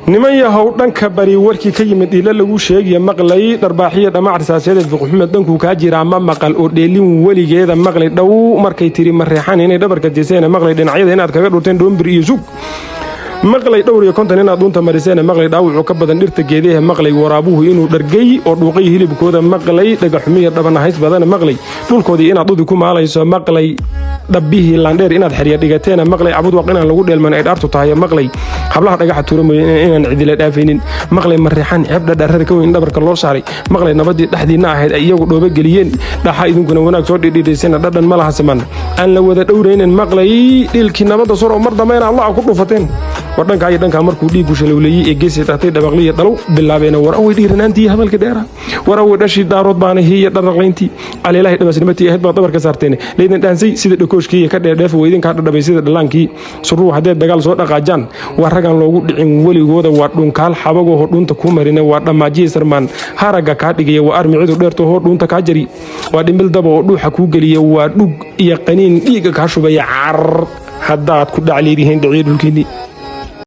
niman yahow dhanka bari warkii ka yimid ila lagu sheegay maqlay darbaaxiya dhamac risaaseed fuq Maxamed danku ka jira ma maqal oo dheelin waligeeda maqlay dhow markay tiri marreexan inay dhabarka jeeseen maqlay dhinacyada inaad kaga dhurteen doombir iyo sug maqlay dhowr iyo konton inaad dunta mariseen maqlay dhaawacu ka badan dhirta geedaha maqlay waraabuhu inuu dhargay oo dhuuqay hilibkooda maqlay dhagaxumiya dhabanahays badan maqlay dhulkoodii inaad dudi ku maalayso maqlay dhabihi laandheer inaad xiriya dhigateen maqlay abud waq inaan lagu dheelman ay dhaartu tahay maqlay hablaha dhagaxa tuuramay inaan cidila dhaafaynin maqlay marreexan xibda dharar ka weyn dhabarka loo saaray maqlay nabadii dhaxdiina ahayd ay iyagu dhooba galiyeen dhaxa idinkuna wanaag soo dhidhiidaysan dhadhan ma laha siman aan la wada dhowreenin maqlay dhilkii nabada soo mar dambeena Allah ku dhufateen wadhanka ay dhanka markuu dhiigu shalawleeyay ee geesay taatay dabaqliya dhalow bilaabeena war away dhiiranaantii hadalka dheera war away dhashi daarood baana hiya dharaqlayntii aleelahay dhabaasnimatii ahayd baa dabarka saarteen leedan dhaansay sida dhakooshkii ka dheerdheef weydin ka dhadhabay sida dhalaankii suruu hadee dagaal soo dhaqaajaan war ragan loogu dhicin waligooda waa dhunkaal xabago oo dhunta ku marina waa dhamaajiye sarmaan haraga ka dhigay waa armicidu dheerto oo dhunta ka jari waa dhimbil daba oo dhuuxa ku galiya waa dhug iyo qaniin dhiiga ka shubay car haddaad ku dhacleedihiin dhiciid dhulkiini